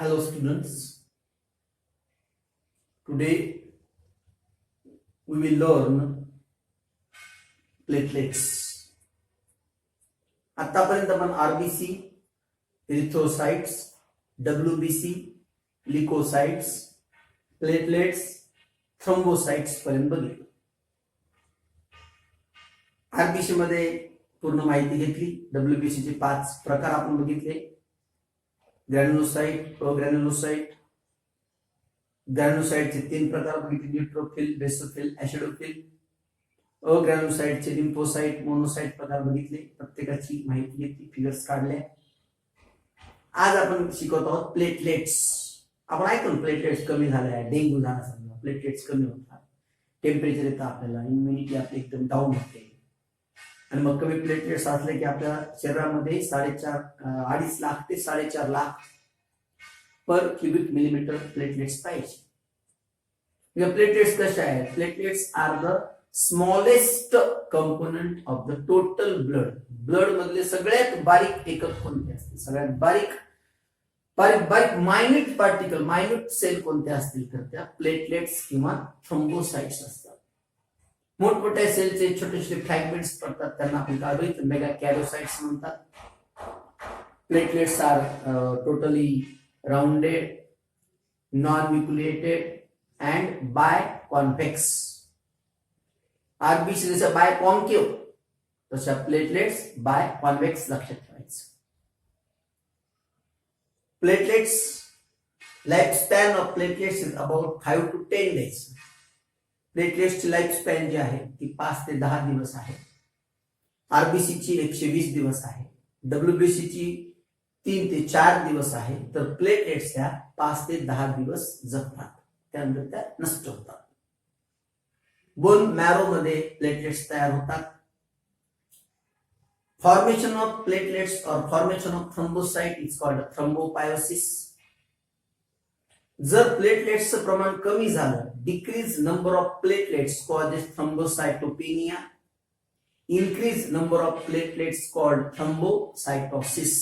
Hello students, today we will learn platelets. आतापर्यंत आपण RBC, erythrocytes, WBC, leukocytes, platelets, thrombocytes पर्यंत बघितलं. RBC मध्ये पूर्ण माहिती घेतली. डब्ल्यूबीसी चे 5 प्रकार आपण बघितले. ग्रॅन्युलोसाइट, प्रोग्रॅन्युलोसाइट. ग्रॅन्युलोसाइटचे 3 प्रकार बघितले: न्यूट्रोफिल, बेसोफिल, ऍसिडोफिल. अग्रॅन्युलोसाइटचे लिम्फोसाइट, मोनोसाइट प्रकार बघितले. प्रत्येकाची माहिती घेतली, फिगर्स काढल्या. आज आपण शिकवत आहोत प्लेटलेट्स. आपण ऐकून प्लेटलेट्स कमी झाल्या, डेंग्यू झाला समजा, प्लेटलेट्स कमी होतात, टेम्परेचर येतं आपल्याला, इम्युनिटी आपली एकदम डाऊन होते. आणि मग कमी प्लेटलेट्स असले की आपल्या शरीरामध्ये 2.5 लाख ते 4.5 lakh per cubic millimetre platelets पाहिजे. प्लेटलेट्स कशा आहेत? Platelets are the smallest component of the total blood. Blood मधले सगळ्यात बारीक एकक कोणते असतील? सगळ्यात बारीक मायन्यूट पार्टिकल, मायन्यूट सेल कोणते असतील? तर त्या प्लेटलेट्स किंवा थ्रोम्बोसाइट्स असतात. मोठमोठ्या सेलचे छोटे छोटे फ्रॅगमेंट्स पडतात, त्यांना आपण काय बोलतो? मेगा कॅरोसाइट्स म्हणतात. Platelets are totally rounded, non nucleated and biconvex. RBC जसं बाय कॉन्केव, तशा प्लेटलेट्स बाय कॉन्व्हेक्स लक्षात ठेवायचं. Platelets, life span of platelets is about 5 to 10 days. प्लेटलेट्सची लाईफ स्पॅन जी आहे ती 5 ते 10 दिवस आहे. आरबीसीची 120 दिवस आहे. डब्ल्यूबीसीची 3 ते 4 दिवस आहे. तर प्लेटलेट्स त्या 5 ते 10 दिवस जगतात, त्यानंतर त्या नष्ट होतात. बोन मॅरो मध्ये प्लेटलेट्स तयार होतात. फॉर्मेशन ऑफ प्लेटलेट्स और formation of thrombocyte is called thrombopoiesis. जर प्लेटलेट्सचं प्रमाण कमी झालं, decrease number of platelets causes thrombocytopenia. Increase number of platelets called thrombocytosis.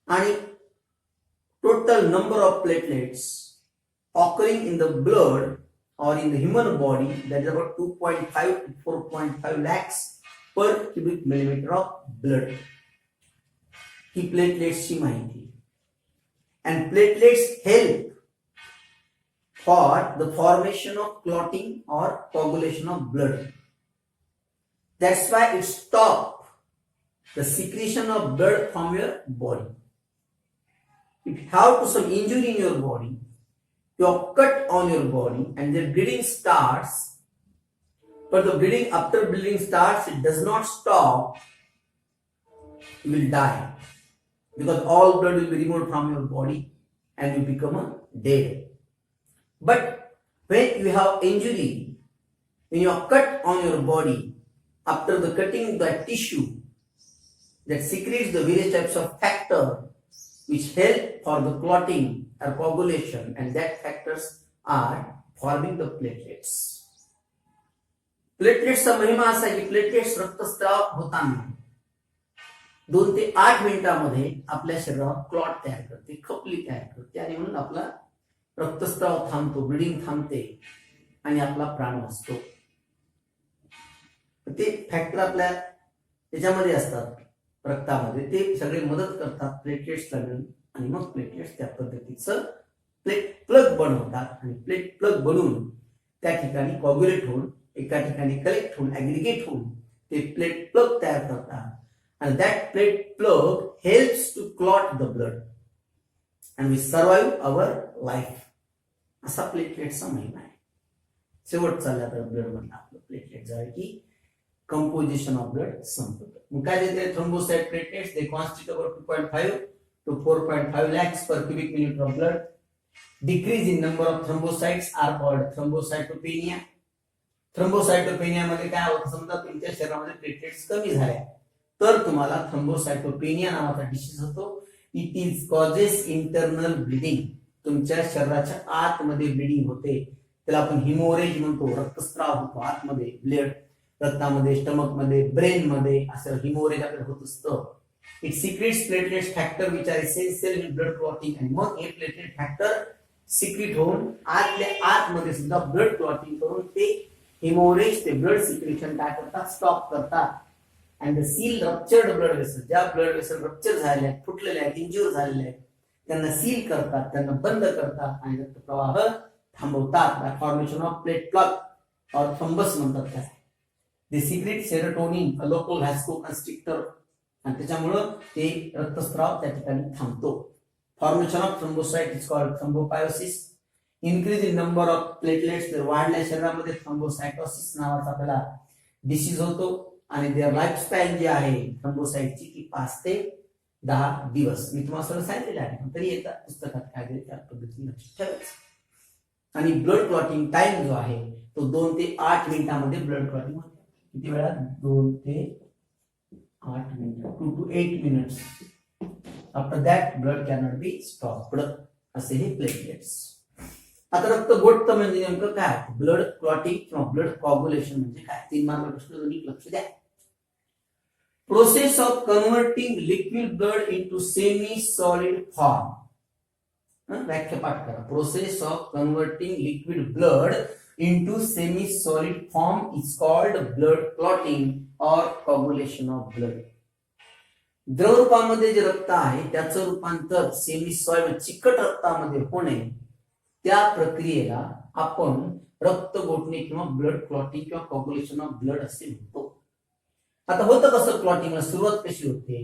आणि total number of platelets occurring in the blood or in the human body, that is about 2.5 to 4.5 lakhs per cubic millimeter of blood. ही प्लेटलेट्सची माहिती. And platelets help for the formation of clotting or coagulation of blood. That's why it stops the secretion of blood from your body. If you have some injury in your body, you are cut on your body and the bleeding starts, but the bleeding, after bleeding starts, it does not stop, you will die, because all blood will be removed from your body and you become dead. But when you have injury, when you are cut on your body, after the cutting the tissue that secretes the various types of factor which help for the clotting or coagulation, and that factors are forming the platelets. प्लेटलेट्सचा महिमा असा की platelets रक्तस्राव होताना 2 ते 8 मिनिटांमध्ये आपल्या शरीरावर clot तयार करते, खपली तयार करते, आणि म्हणून आपला रक्तस्राव थांबतो, ब्लिडिंग थांबते आणि आपला प्राण वाचतो. ते फॅक्टर आपल्या त्याच्यामध्ये असतात, रक्तामध्ये. ते सगळे मदत करतात प्लेटलेट्सला मिळून, आणि मग प्लेटलेट्स त्या पद्धतीचं प्लेट प्लग बनवतात. आणि प्लेट प्लग बनवून त्या ठिकाणी कॉग्युलेट होऊन, एका ठिकाणी कलेक्ट होऊन, ऍग्रिगेट होऊन ते प्लेट प्लग तयार करतात. And that plate plug helps to clot the blood and we survive our life. असा प्लेटलेट्सचा महिमा आहे. शेवट चालला तर ब्लड मधला आपलं प्लेटलेट जाय की कंपोजिशन ऑफ ब्लड संपतं. मग काय देते? Thrombocyte platelets, they constitute about 2.5 to 4.5 lakhs per cubic millimeter of blood. Decrease in number of thrombocytes are called thrombocytopenia. Thrombocytopenia मध्ये काय होतं? समजा तुमच्या शरीरामध्ये प्लेटलेट्स कमी झाल्या तर तुम्हाला थ्रोम्बोसाइटोपेनिया नावाचा डिसीज होतो. It is causes internal bleeding. तुमच्या शरीराच्या आतमध्ये ब्लिडिंग होते, त्याला आपण हिमोरेज म्हणतो. रक्तस्राव होतो आतमध्ये, ब्लड रक्तामध्ये, स्टमक मध्ये, ब्रेन मध्ये, असं हिमोरेज आपल्याला होत असतं. It secretes platelets factor which are essential in blood clotting, आणि मग हे प्लेटलेट फॅक्टर सिक्रेट होऊन आतल्या आतमध्ये सुद्धा ब्लड क्लॉटिंग करून ते हेमोरेज, ते ब्लड सिक्रेशन काय करतात, स्टॉप करतात. And the seal ruptured blood vessel, ज्या ब्लड वेसल रप्चर झालेले आहेत, फुटलेले आहेत, इंज्युअर झालेले आहेत, त्यांना सील करतात, त्यांना बंद करतात आणि रक्तप्रवाह थांबवतात. By formation of plate clot और थ्रोम्बस म्हणतात त्याला. They secrete serotonin, a local vasoconstrictor, आणि त्याच्यामुळं ते रक्तस्राव त्या ठिकाणी थांबतो. Formation of thrombocyte is called thrombopoiesis. Increase in number of platelets, तर वाढल्या शरीरामध्ये थ्रोम्बोसायटोसिस नावाचा आपल्याला डिसीज होतो. आणि देअर लाईफस्टाईल जी आहे थ्रोम्बोसाइटची ती 5 ते 10 दिवस. मी तुम्हाला सगळं सांगितलेलं आहे, तरी येतात पुस्तकात काय दिले त्या पद्धतीने लक्षात ठेवायचं. आणि ब्लड क्लॉटिंग टाइम जो आहे तो 2 ते 8 मिनिटांमध्ये ब्लड क्लॉटिंग होते. किती वेळात? 2 ते 8 minute, 2 to 8 minutes. After that blood cannot be stopped. असे हे प्लेटलेट्स. आता रक्त गोठतं म्हणजे नेमकं काय? ब्लड क्लॉटिंग किंवा ब्लड कॉग्युलेशन म्हणजे काय? 3 मार्क प्रश्न नीट लक्ष द्या. Process of converting liquid blood into semi solid form. व्याख्या पाठ करा. Process of converting liquid blood into semi solid form is called blood clotting और कॉग्युलेशन ऑफ ब्लड. द्रव रूपामध्ये जे रक्त आहे त्याचं रूपांतर सेमी सॉलिड चिकट रक्तामध्ये होणे, त्या प्रक्रियेला आपण रक्त गोठणे किंवा ब्लड क्लॉटिंग किंवा कॉग्युलेशन ऑफ ब्लड असे म्हणतो. आता होतं कसं क्लॉटिंगला? सुरुवात कशी होते?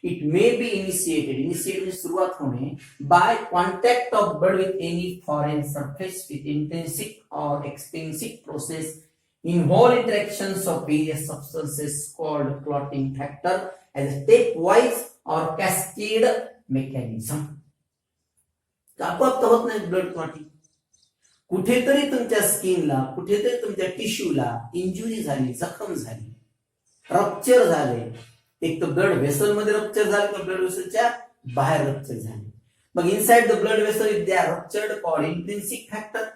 इट मे बी इनिशिएटेड म्हणजे सुरुवात होणे by contact of blood with any foreign surface with intrinsic और extrinsic process involve interactions of various substances called clotting factor as a stepwise or cascade mechanism. आपोआप होत नाही ब्लड क्लॉटिंग. कुठेतरी तुमच्या स्किनला, कुठेतरी तुमच्या टिश्यूला इंजुरी झाली, जखम झाली, रप्चर झाले. एक तर ब्लड वेसल मध्ये रप्चर झाले तर ब्लड वेसलच्या बाहेर रप्चर झाले. मग inside the blood vessel if they are ruptured called intrinsic factor.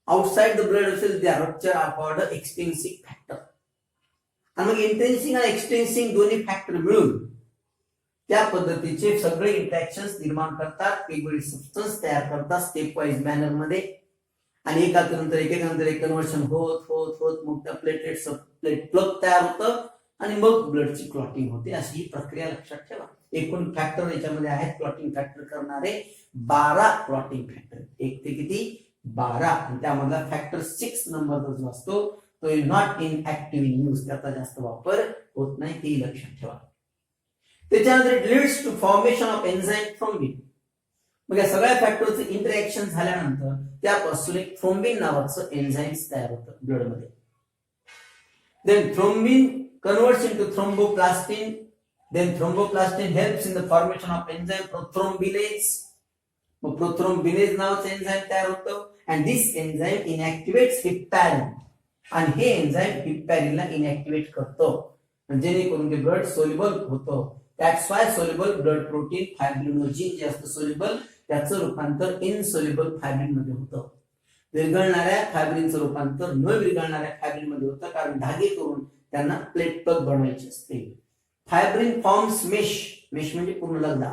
Outside the blood vessels, they are rupture are called extrinsic factor. आणि मग इंट्रिन्सिक आणि एक्सट्रिन्सिक दोन्ही फॅक्टर मिळून त्या पद्धतीचे सगळे इंटरॅक्शन्स निर्माण करतात, वेगवेगळे सबस्टन्स तयार करतात स्टेप वाईज मॅनर मध्ये. आणि एकानंतर एक कन्व्हर्शन होत होत होत मग त्या प्लेट प्लग तयार होतं आणि मग ब्लडची क्लॉटिंग होते. अशी ही प्रक्रिया लक्षात ठेवा. एकूण फॅक्टर याच्यामध्ये आहेत क्लॉटिंग फॅक्टर करणारे 12 क्लॉटिंग फॅक्टर. 1 ते किती? 12. आणि त्यामधला फॅक्टर 6 नंबरचा जो असतो तो is not in active in use, त्याचा जास्त वापर होत नाही, ते लक्षात ठेवा. त्याच्यानंतर it leads to formation of enzyme thrombin. मग या सगळ्या फॅक्टरचं इंटरॅक्शन झाल्यानंतर त्यापासून एक थ्रोम्बिन नावाचं एन्झाईम तयार होतं ब्लडमध्ये. Then thrombin converts into thromboplastin. Then thromboplastin helps in the formation of enzyme prothrombinase. मग प्रोथ्रोम्बिनेज नावाचं एन्झाईम तयार होतं. And this enzyme inactivates heparin. आणि हे एन्झाईम हिप्पॅरिनला इनॅक्टिव्हेट करतं जेणेकरून ते ब्लड सोल्युबल होतं. That's why soluble blood protein fibrinogen जे असतं सोल्युबल, त्याचं रूपांतर इनसोल्युबल फायब्रिन मध्ये होतं. विरघळणाऱ्या फायब्रिनचं रूपांतर न विरघळणाऱ्या फायब्रिन मध्ये होतं, कारण धागे करून त्यांना प्लेट प्लग बनवायचे असते. Fibrin forms mesh. मेश म्हणजे पूर्ण लगदा.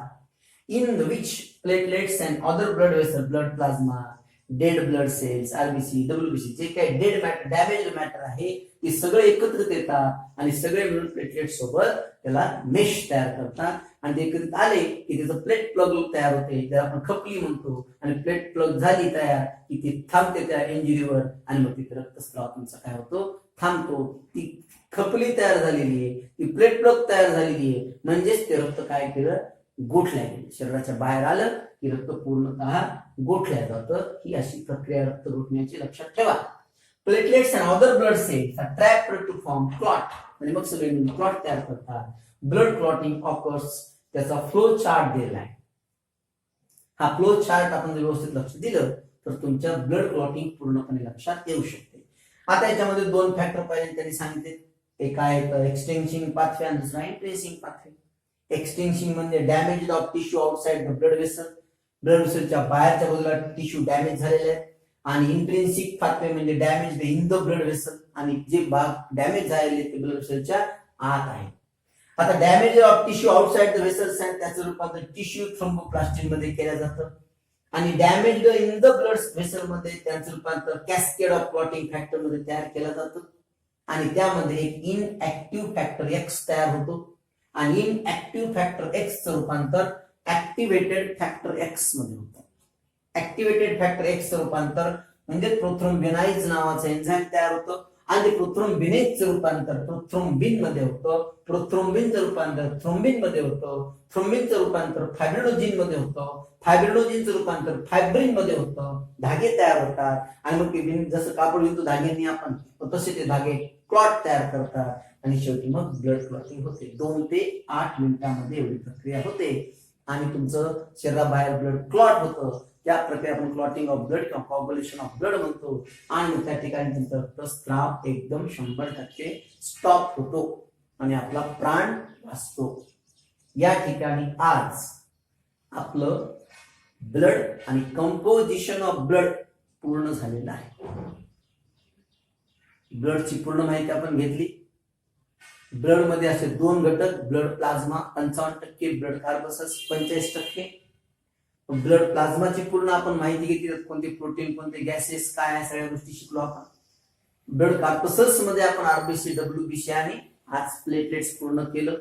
in which platelets and other blood vessels, blood plasma, dead blood cells, RBC, WBC जे काही डेड मॅटर, डॅमेज मॅटर आहे ते सगळे एकत्रित येतात आणि सगळे मिळून प्लेटलेट सोबत त्याला मेश तयार करतात. आणि ते एकत्रित आले की त्याचं प्लेट प्लग तयार होते, ज्याला आपण खपली म्हणतो. आणि प्लेट प्लग झाली तयार की ती थांबते त्या इंजुरीवर आणि मग तिथे रक्तस्राव तुमचा काय होतो? थांबतो. ती खपली तयार झालेली आहे, ती प्लेट प्लग तयार झालेली आहे, म्हणजेच ते रक्त काय केलं? गोठल्या गेले. शरीराच्या बाहेर आलं की रक्त पूर्णतः गोठल्या जातं. ही अशी प्रक्रिया रक्त गोठण्याची लक्षात ठेवा. Platelets and other blood cells are trapped to form clot. म्हणजे मग सगळे क्लॉट तयार करतात. Blood clotting occurs. त्याचा फ्लो चार्ट दिलेला आहे. हा फ्लो चार्ट आपण जर व्यवस्थित लक्ष दिलं तर तुमच्या ब्लड क्लॉटिंग पूर्णपणे लक्षात येऊ शकते. आता याच्यामध्ये 2 फॅक्टर पाहिजे त्यांनी सांगितले. एक आहे एक्सटेन्सिंग पाथवे आणि दुसरा इंट्रेसिंग पाथवे. एक्सटेन्सिंग म्हणजे damage of tissue outside the blood vessel. Blood वेसलच्या बाहेरच्या बाजूला टिश्यू डॅमेज झालेले आहे. आणि इंट्रिन्सिक पाथवे म्हणजे damage in the blood vessel. आणि जे भाग डॅमेज झालेले ते ब्लड वेसलच्या आत आहे. आता damage of tissue outside the vessels and त्याचं रूपांतर टिश्यू थ्रोम्बोप्लास्टिन मध्ये केलं जातं आणि damage in the blood vessel मध्ये त्यांचं रूपांतर कॅस्केड ऑफ क्लॉटिंग फॅक्टर मध्ये तयार केलं जातं आणि त्यामध्ये एक इनऍक्टिव्ह फॅक्टर एक्स तयार होतो आणि इनऍक्टिव्ह फॅक्टर एक्स चं रूपांतर ऍक्टिव्हेटेड फॅक्टर एक्स मध्ये होतं. ऍक्टिव्हेटेड फॅक्टर एक्स चं रूपांतर म्हणजे प्रोथ्रोम्बिनाइज नावाचं एन्झाईम तयार होतं आणि प्रोथ्रोम्बिनेजचं रूपांतर प्रोथ्रोम्बिन मध्ये होतं. प्रोथ्रोम्बिनचं रूपांतर थ्रोम्बिन मध्ये होतं. थ्रोम्बिनचं रूपांतर फायब्रिनोजिन मध्ये होतं. फायब्रिनोजिनचं रूपांतर फायब्रिन मध्ये होतं. धागे तयार होतात आणि मग ते जसं कापड विणतो धाग्यांनी आपण तसे ते धागे क्लॉट तयार करतात आणि शेवटी मग ब्लड क्लॉटिंग होते. 2 ते 8 मिनिटांमध्ये एवढी प्रक्रिया होते आणि तुमचं शरीराबाहेर ब्लड क्लॉट होतं. त्या प्रक्रिया आपण क्लॉटिंग ऑफ ब्लड किंवा कॉग्युलेशन ऑफ ब्लड म्हणतो आणि त्या ठिकाणी तुमचा रक्तस्राव एकदम 100% स्टॉप होतो आणि आपला प्राण वाचतो. या ठिकाणी आज आपलं ब्लड आणि कंपोजिशन ऑफ ब्लड पूर्ण झालेलं आहे. ब्लडची पूर्ण माहिती आपण घेतली. ब्लड मध्ये असे 2 घटक, ब्लड प्लाझ्मा 55%, ब्लड कार्बोसस 45%. ब्लड प्लाझ्माची पूर्ण आपण माहिती घेतली. कोणते प्रोटीन, कोणते गॅसेस, काय आहे सगळ्या गोष्टी शिकलो आपण. ब्लड कार्बोसस मध्ये आपण आरबीसी, डब्ल्यूबीसी आणि आज प्लेटलेट्स पूर्ण केलं.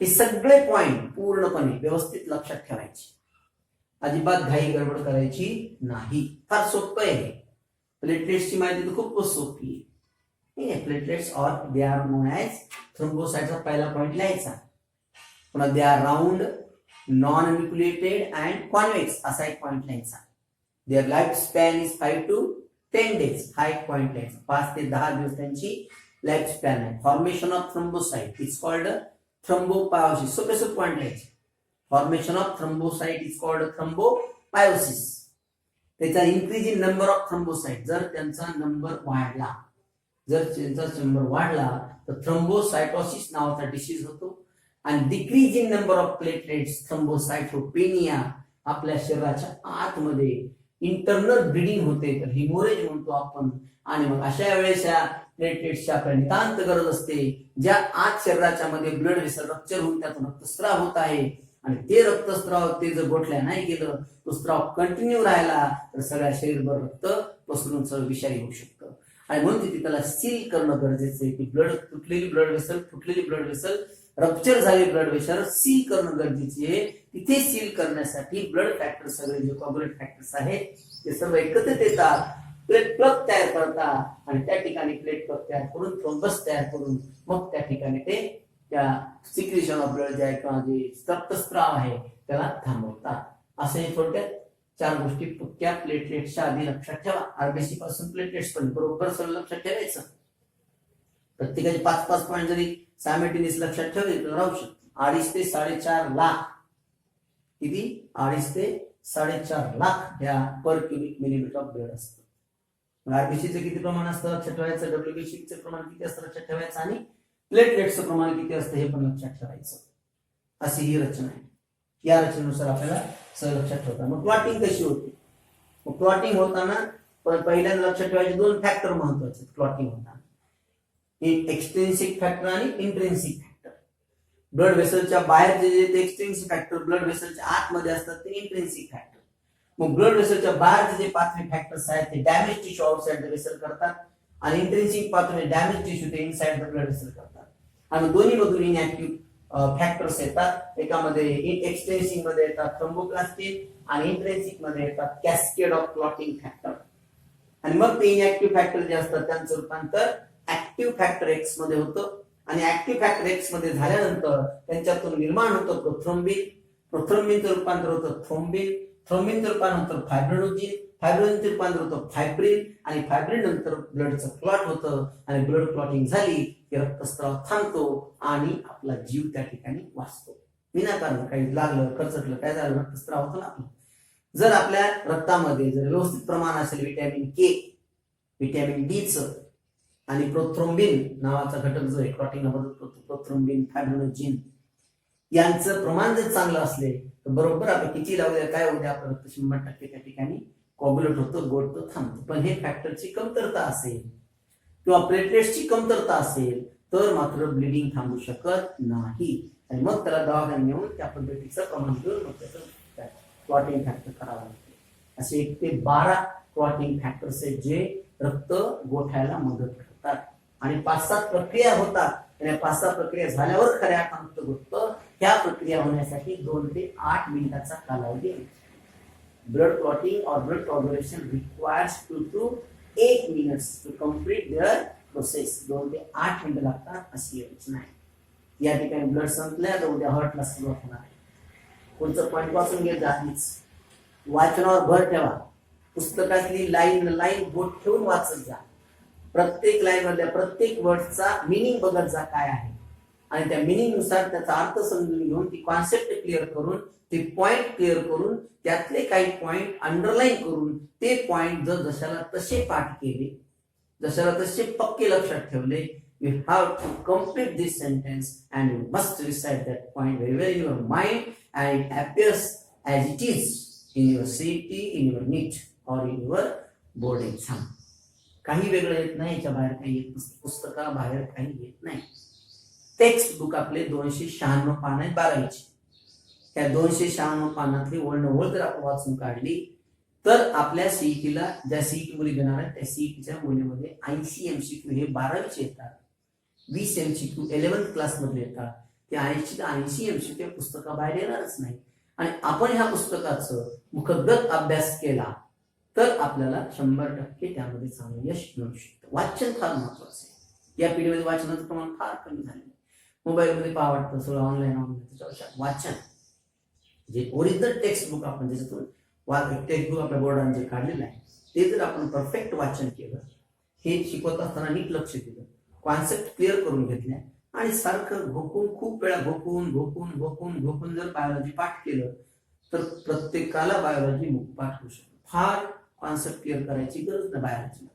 हे सगळे पॉइंट पूर्णपणे व्यवस्थित लक्षात ठेवायचे. अजिबात घाई गडबड करायची नाही. फार सोपं आहे. प्लेटलेट्सची माहिती तर खूपच सोपी आहे. Platelets or they are known as थ्रोम्बोसाइटचा पहिला पॉइंट लिहायचा. पुन्हा they are round, non nucleated and convex असा एक पॉइंट लिहायचा. Their life span is 5 to 10 days हा एक पॉइंट लिहायचा. 5 ते 10 दिवस त्यांची लाईफ स्पॅन आहे. Formation of thrombocyte is called thrombopoiesis. सोपे सोपे पॉइंट लिहायचे. Formation of thrombocyte is called thrombopoiesis. त्याचा increase in number of thrombocyte, जर त्यांचा नंबर वाढला, जर त्यांचा नंबर वाढला तर थ्रोम्बोसाइटोसिस नावाचा डिसीज होतो. आणि decrease in number of platelets, thrombocytopenia, आपल्या शरीराच्या आतमध्ये इंटरनल ब्लिडिंग होते तर हिमोरेज म्हणतो आपण. आणि मग अशा वेळेस या प्लेटलेट्सची आपल्याला नितांत गरज असते. ज्या आत शरीराच्या मध्ये ब्लड व्हेसल रप्चर होऊन त्यातून रक्तस्राव होत आहे आणि ते रक्तस्राव ते जर गोठल्या नाही गेलं, तो स्राव कंटिन्यू राहिला तर सगळ्या शरीरभर रक्त पसरून विषारी होऊ शकतं. आणि म्हणून तिथे त्याला सील करणं गरजेचं आहे की ब्लड फुटलेली ब्लड व्हेसल रप्चर झाले ब्लड व्हेसल सील करणं गरजेचे आहे. तिथे सील करण्यासाठी ब्लड फॅक्टर सगळे जे कॉग्युलेट फॅक्टर्स आहेत ते सर्व एकत्रित येतात, प्लेट प्लग तयार करतात आणि त्या ठिकाणी प्लेट प्लग तयार करून थ्रोम्बस तयार करून मग त्या ठिकाणी ते त्या सिक्रेशन ऑफ ब्लड जे आहे किंवा जे रक्तस्राव आहे त्याला थांबवतात. असे थोडक्यात 4 गोष्टी पक्क्या प्लेटलेट्सच्या आधी लक्षात ठेवा. आरबीसी पासून प्लेटलेट्स पण बरोबर सगळं लक्षात ठेवायचं. प्रत्येकाचे 5-5 पॉईंट जरी सायमल्टेनियस लक्षात ठेवले तर राहू शकतो. 2.5 ते 4.5 लाख, किती 2.5 ते 4.5 लाख या पर क्युबिक मिलीमीटर ऑफ ब्लड असतं. आरबीसीचं किती प्रमाण असतं लक्षात ठेवायचं, डब्ल्यूबीसीचं प्रमाण किती असतं लक्षात ठेवायचं आणि प्लेटलेट्सचं प्रमाण किती असतं हे पण लक्षात ठेवायचं. अशी ही रचना आहे. या रचनेनुसार आपल्याला सगळं लक्षात ठेवतात. मग क्लॉटिंग कशी होते? मग क्लॉटिंग होताना पहिल्यांदा लक्षात ठेवायचे 2 फॅक्टर महत्वाचे क्लॉटिंग होताना. एक्सट्रिन्सिक फॅक्टर आणि इंट्रिन्सिक फॅक्टर. ब्लड व्हेसलच्या बाहेरचे जे ते एक्सट्रिन्सिक फॅक्टर, ब्लड व्हेसलच्या आतमध्ये असतात ते इंट्रिन्सिक फॅक्टर. मग ब्लड व्हेसलच्या बाहेरचे जे पाथवे फॅक्टर्स आहेत ते damage tissue outside the vessel करतात आणि इंट्रिन्सिक पाथवे डॅमेज टिश्यू ते इनसाइड द ब्लड व्हेसल करतात. आणि दोन्ही मधून इनऍक्टिव्ह फॅक्टर्स येतात. एकामध्ये एक्सटेन्सिंग मध्ये येतात थ्रोम्बोप्लास्टिन आणि इंट्रिन्सिक मध्ये येतात कॅस्केड ऑफ क्लॉटिंग फॅक्टर. आणि मग ते इनऍक्टिव्ह फॅक्टर जे असतात त्यांचं रूपांतर ऍक्टिव्ह फॅक्टर एक्स मध्ये होतं आणि ऍक्टिव्ह फॅक्टर एक्स मध्ये झाल्यानंतर त्यांच्यातून निर्माण होतं प्रोथ्रोम्बिन. प्रोथ्रोम्बिनचं रूपांतर होतं थ्रोम्बिन. थ्रोम्बिनचं रूपांतर फायब्रिनोजिन. फायब्रिनोजिनचं रूपांतर होतं फायब्रिन आणि फायब्रिन नंतर ब्लडचं क्लॉट होतं आणि ब्लड क्लॉटिंग झाली की रक्तस्राव थांबतो आणि आपला जीव त्या ठिकाणी वाचतो. विनाकारण काही लागलं, खर्चटलं, काय झालं, रक्तस्राव होतो ना आपला. जर आपल्या रक्तामध्ये जर व्यवस्थित प्रमाण असेल व्हिटॅमिन के, व्हिटॅमिन डी चं आणि प्रोथ्रोम्बिन नावाचा घटक जो आहे क्लॉटिंगला मदत करतो, प्रोथ्रोम्बिन, फायब्रिनोजिन यांचं प्रमाण जर चांगलं असले तर बरोबर आपण किती लावूया काय होऊ द्या आपलं रक्त 100% त्या ठिकाणी कॉग्युलेट होतं, गोठतं, थांबतं. पण हे फॅक्टरची कमतरता असेल किंवा प्लेटलेट्सची कमतरता असेल तर मात्र ब्लिडिंग थांबू शकत नाही आणि मग त्याला दवाखान्यात नेऊन त्या पद्धतीचं प्रमाण घेऊन मग त्याचं क्लॉटिंग फॅक्टर करावं लागते. असे 1 ते 12 क्लॉटिंग फॅक्टर्स आहेत जे रक्त गोठ्याला मदत करतात आणि 5-7 प्रक्रिया होतात. आणि 5-6 प्रक्रिया झाल्यावर खऱ्या रक्त गोठतं. ह्या प्रक्रिया होण्यासाठी 2 ते 8 मिनिटाचा कालावधी आहे. ब्लड क्लॉटिंग और blood coagulation requires 2 to 8 minutes to complete their process. 2 ते 8 मिनिटं लागतात अशी योजना आहे. या ठिकाणी ब्लड संपल्या तर उद्या हार्टला सुरुवात होणार आहे. पुढचं पॉईंट वाचून घ्या आधीच. वाचनावर भर ठेवा. पुस्तकातली लाईन बोट ठेवून वाचत जा. प्रत्येक लाईन मधल्या प्रत्येक वर्डचा मिनिंग बघत जा काय आहे आणि त्या मिनिंग नुसार त्याचा अर्थ समजून घेऊन ती कॉन्सेप्ट क्लिअर करून ते पॉइंट क्लिअर करून त्यातले काही पॉइंट अंडरलाईन करून ते पॉइंट जर जशाला तसे पाठ केले, जशाला तसे पक्के लक्षात ठेवले, you have to complete this sentence and you must recite that point very well in your mind and it appears as it is in your CET, in your NEET or in your board exam. काही वेगळं येत नाही, याच्या बाहेर काही येत नसतं, पुस्तकाबाहेर काही येत नाही. टेक्स्ट बुक आपले 296 पान आहेत 12वीची. त्या 296 पानातली ओळ जर आपण वाचून काढली तर आपल्या सीईटीला ज्या सीईटी मुली देणार आहेत त्या सीईटीच्या मुलीमध्ये 80 MCQ हे 12वीचे येतात, 20 MCQ 11th क्लास मधले येतात. ते 80 MCQ पुस्तकाबाहेर येणारच नाही. आणि आपण ह्या पुस्तकाचं मुखगत अभ्यास केला तर आपल्याला 100% त्यामध्ये चांगलं यश मिळू शकतं. वाचन फार महत्वाचं आहे. या पिढीमध्ये वाचनाचं प्रमाण फार कमी झालेलं आहे. मोबाईलमध्ये पाहा वाटतं सगळं ऑनलाईन त्याच्यापेक्षा वाचन जे ओरिजिनल टेक्स्ट बुक आपण ज्याच्यातून टेक्स्ट बुक आपल्या बोर्डाने जे काढलेलं आहे ते जर आपण परफेक्ट वाचन केलं, हे शिकवत असताना नीट लक्ष दिलं, कॉन्सेप्ट क्लिअर करून घेतल्या आणि सारखं खूप वेळा घोकून जर बायोलॉजी पाठ केलं तर प्रत्येकाला बायोलॉजी मुखपाठ होऊ शकतो. फार कॉन्सेप्ट क्लिअर करायची गरज नाही. बायोलॉजी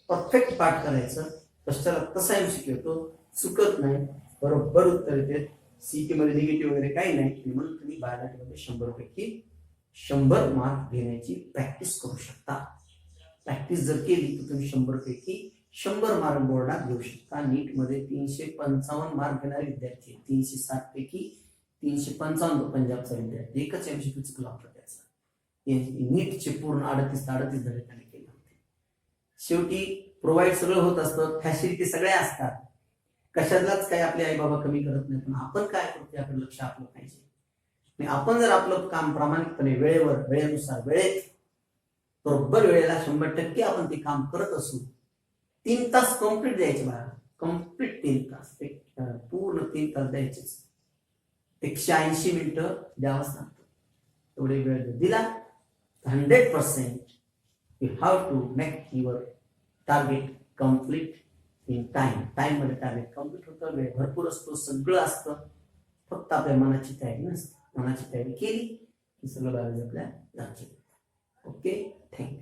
परफेक्ट पाठ करायचं, कशाला तसा MCQ येतो, चुकत नाही, बरोबर उत्तर येते. सीईटी मध्ये निगेटिव्ह वगैरे काही नाही. म्हणून तुम्ही बायोलॉजीमध्ये 100 पैकी 100 मार्क घेण्याची प्रॅक्टिस करू शकता. प्रॅक्टिस जर केली तर तुम्ही 100 पैकी 100 मार्क बोर्डात घेऊ शकता. नीट मध्ये 355 मार्क घेणारे विद्यार्थी, 360 पैकी 355 पंजाबचा विद्यार्थी, एकच MCQ चुकला होता त्याचा. नीटचे पूर्ण 38 झाले त्याने केले होते. शेवटी प्रोव्हाइड सगळं होत असतं, फॅसिलिटी सगळ्या असतात, कशालाच काही आपले आई बाबा कमी करत नाही. पण आपण काय करतो याकडे लक्ष आपलं पाहिजे. आपण जर आपलं काम प्रामाणिकपणे वेळेवर, वेळेनुसार, वेळेत बरोबर वेळेला 100% आपण ते काम करत असू, 3 तास कम्प्लीट द्यायचे बाळा, कम्प्लीट 3 तास, पूर्ण 3 तास द्यायचेच. 180 मिनिटं द्यावंच लागतं. एवढे वेळ दिला 100% you have to make your target complete in time. Time मध्ये टार्गेट कम्प्लीट होतं, वेळ भरपूर असतो, सगळं असतं, फक्त आपल्या मनाची तयारी नसते. मनाची तयारी केली की सगळं बायोलॉजी आपल्या जायचे. Okay, thank you.